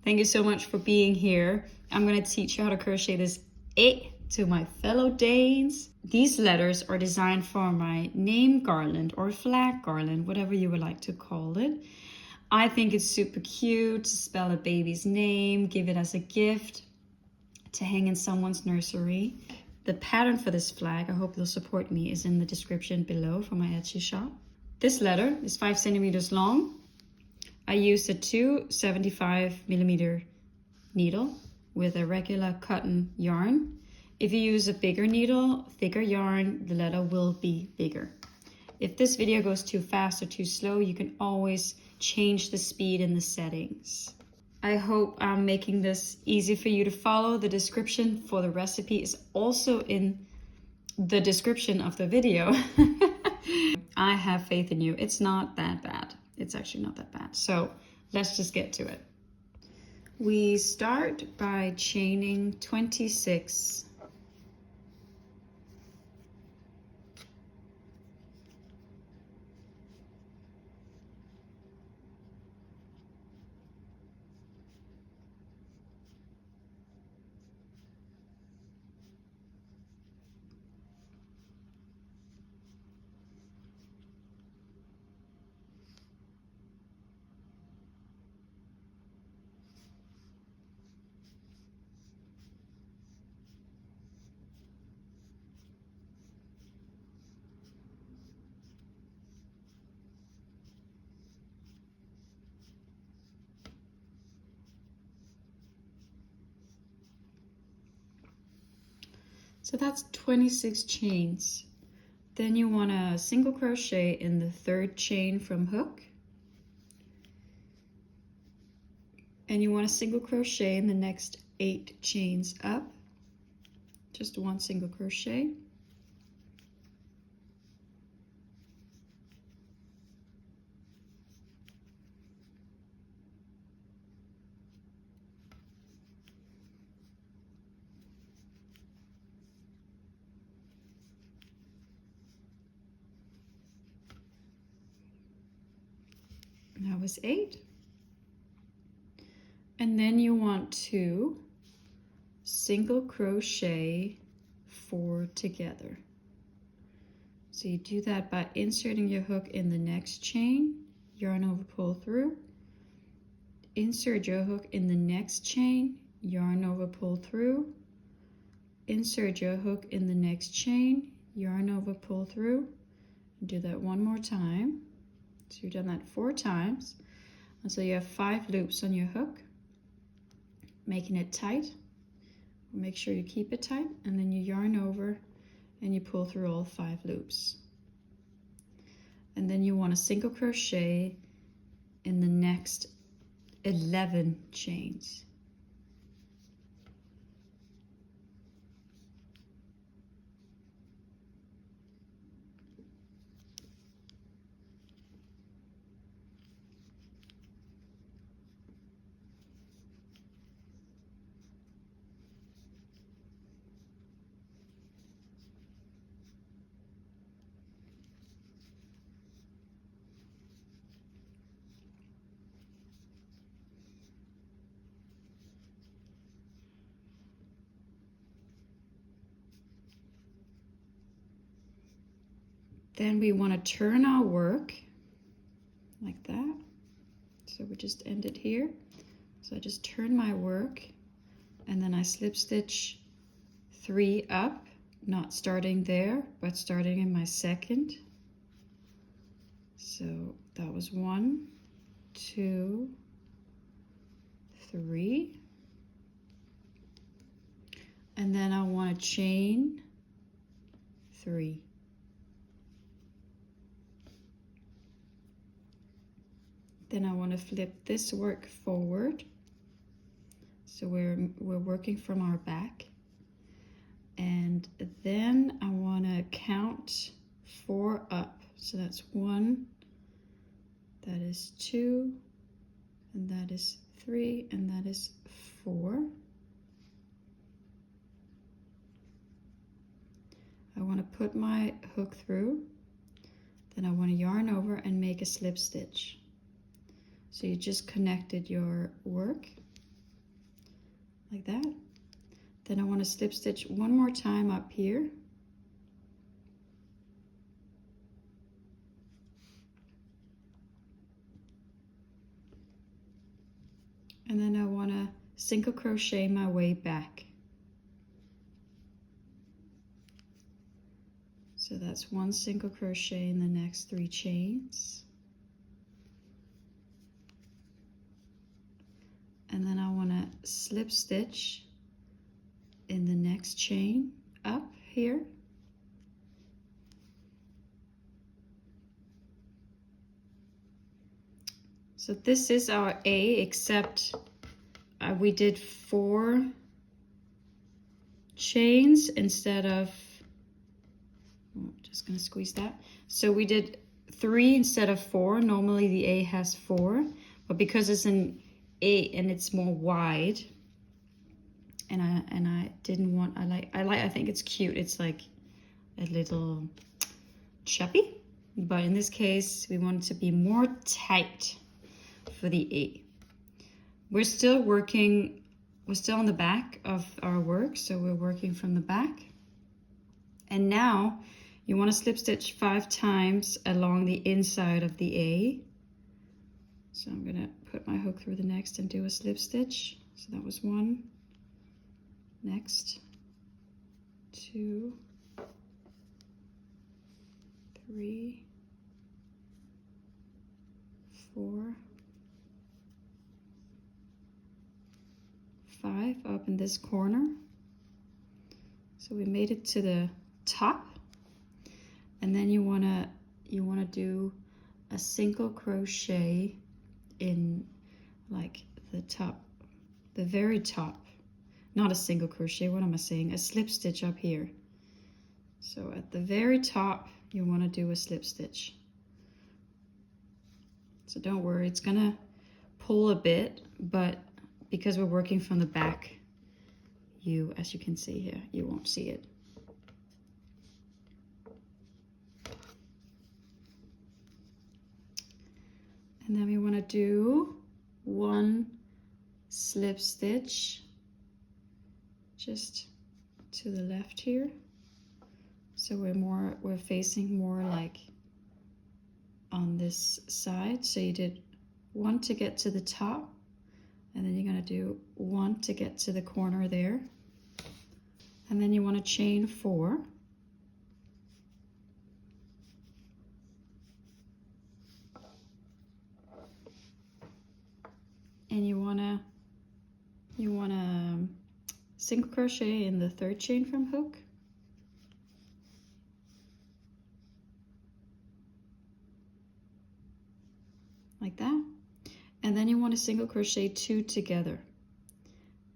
Thank you so much for being here. I'm going to teach you how to crochet this to my fellow Danes. These letters are designed for my name garland or flag garland, whatever you would like to call it. I think it's super cute to spell a baby's name, give it as a gift, to hang in someone's nursery. The pattern for this flag, I hope you'll support me, is in the description below for my Etsy shop. This letter is 5 centimeters long. I used a 275mm needle with a regular cotton yarn. If you use a bigger needle, thicker yarn, the letter will be bigger. If this video goes too fast or too slow, you can always change the speed in the settings. I hope I'm making this easy for you to follow. The description for the recipe is also in the description of the video. I have faith in you. It's not that bad. It's actually not that bad. So let's just get to it. We start by chaining 26. So that's 26 chains. Then you want to single crochet in the third chain from hook. And you want to single crochet in the next 8 chains up. Just one single crochet. That was 8. And then you want to single crochet 4 together. So you do that by inserting your hook in the next chain, yarn over, pull through, insert your hook in the next chain, yarn over, pull through, insert your hook in the next chain, yarn over, pull through, and do that one more time. So you've done that 4 times. And so you have 5 loops on your hook, making it tight. Make sure you keep it tight, and then you yarn over and you pull through all 5 loops. And then you want to single crochet in the next 11 chains. Then we want to turn our work like that. So we just end it here. So I just turn my work and then I slip stitch 3 up, not starting there, but starting in my second. So that was 1, 2, 3. And then I want to chain 3. Then I want to flip this work forward. So we're working from our back. And then I want to count 4 up. So that's 1, that is 2, and that is 3, and that is 4. I want to put my hook through. Then I want to yarn over and make a slip stitch. So you just connected your work like that. Then I want to slip stitch one more time up here. And then I want to single crochet my way back. So that's one single crochet in the next 3 chains. And then I want to slip stitch in the next chain up here. So this is our A, except we did 4 chains instead of, just gonna squeeze that. So we did 3 instead of 4. Normally the A has 4, but because it's an A and it's more wide, and I didn't want, I think it's cute. It's like a little chubby, but in this case we want it to be more tight for the A. We're still working, we're still on the back of our work, so we're working from the back. And now you want to slip stitch 5 times along the inside of the A. So I'm gonna put my hook through the next and do a slip stitch. So that was 1, next 2, 3, 4, 5 up in this corner. So we made it to the top, and then you wanna do a single crochet in like the top, the very top. Not a single crochet, what am I saying? A slip stitch up here. So at the very top you want to do a slip stitch. So don't worry, it's gonna pull a bit, but because we're working from the back, as you can see here, you won't see it. And then we want to do 1 slip stitch just to the left here. So we're facing more like on this side. So you did 1 to get to the top, and then you're going to do 1 to get to the corner there. And then you want to chain 4. And you want to single crochet in the 3rd chain from hook. Like that. And then you want to single crochet 2 together.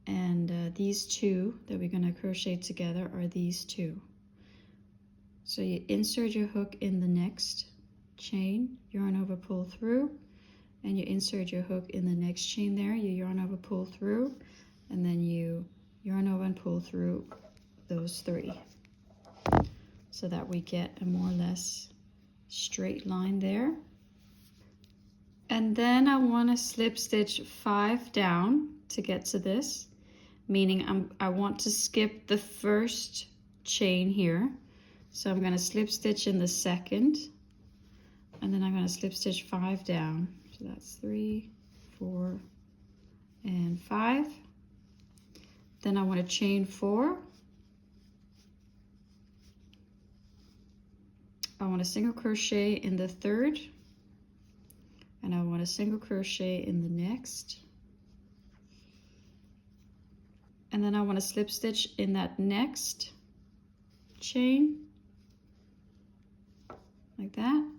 And these 2 that we're going to crochet together are these 2. So you insert your hook in the next chain, yarn over, pull through, and you insert your hook in the next chain there, you yarn over, pull through, and then you yarn over and pull through those 3, so that we get a more or less straight line there. And then I want to slip stitch 5 down to get to this, meaning I want to skip the 1st chain here. So I'm going to slip stitch in the 2nd, and then I'm going to slip stitch 5 down. So that's 3, 4, and 5. Then I want to chain 4. I want to single crochet in the 3rd, and I want to single crochet in the next. And then I want to slip stitch in that next chain, like that.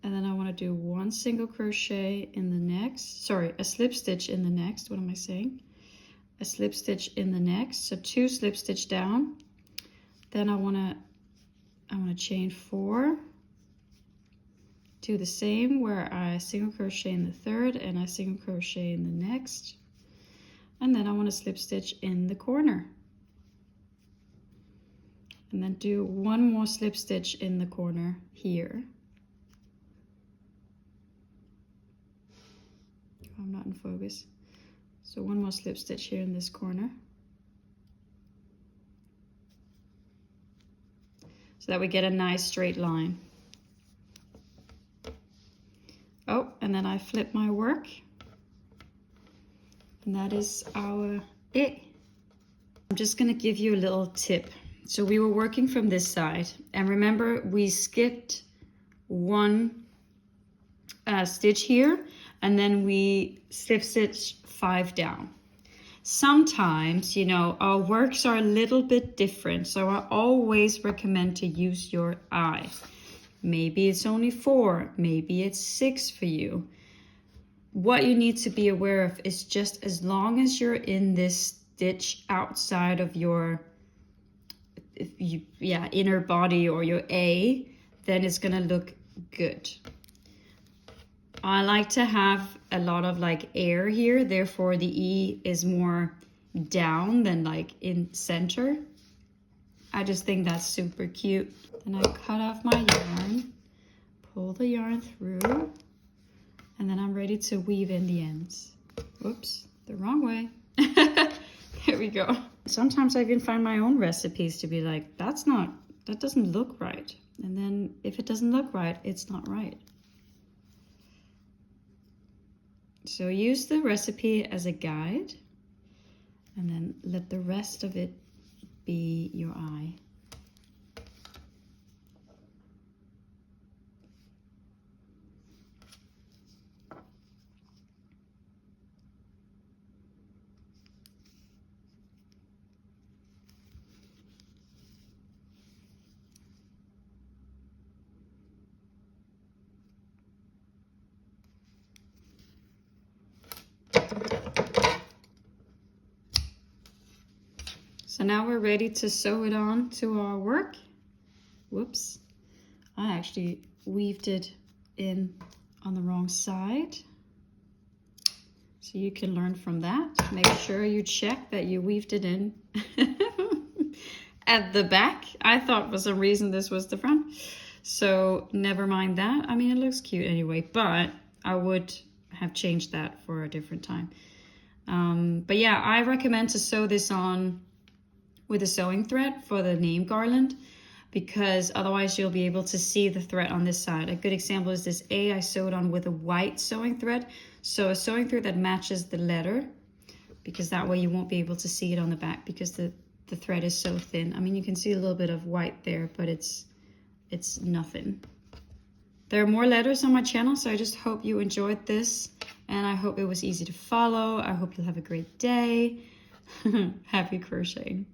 And then I want to do 1 single crochet in the next, sorry, a slip stitch in the next, what am I saying? A slip stitch in the next, so 2 slip stitch down. Then I want to chain 4, do the same where I single crochet in the 3rd and I single crochet in the next. And then I want to slip stitch in the corner. And then do 1 more slip stitch in the corner here. I'm not in focus. So 1 more slip stitch here in this corner. so that we get a nice straight line. Oh, and then I flip my work. And that is it. I'm just gonna give you a little tip. So we were working from this side, and remember we skipped one stitch here, and then we slip stitch 5 down. Sometimes, you know, our works are a little bit different, so I always recommend to use your eye. Maybe it's only 4, maybe it's 6 for you. What you need to be aware of is just as long as you're in this stitch outside of your inner body or your A, then it's gonna look good. I like to have a lot of like air here, therefore the E is more down than like in center. I just think that's super cute. Then I cut off my yarn, pull the yarn through, and then I'm ready to weave in the ends. Whoops, the wrong way. There we go. Sometimes I even find my own recipes to be like, that doesn't look right. And then if it doesn't look right, it's not right. So use the recipe as a guide, and then let the rest of it be your eye. So now we're ready to sew it on to our work. Whoops, I actually weaved it in on the wrong side. So you can learn from that. Make sure you check that you weaved it in at the back. I thought for some reason this was the front. So never mind that. I mean, it looks cute anyway, but I would have changed that for a different time. But yeah, I recommend to sew this on with a sewing thread for the name garland, because otherwise you'll be able to see the thread on this side. A good example is this A I sewed on with a white sewing thread. So a sewing thread that matches the letter, because that way you won't be able to see it on the back because the thread is so thin. I mean, you can see a little bit of white there, but it's nothing. There are more letters on my channel, so I just hope you enjoyed this, and I hope it was easy to follow. I hope you'll have a great day. Happy crocheting.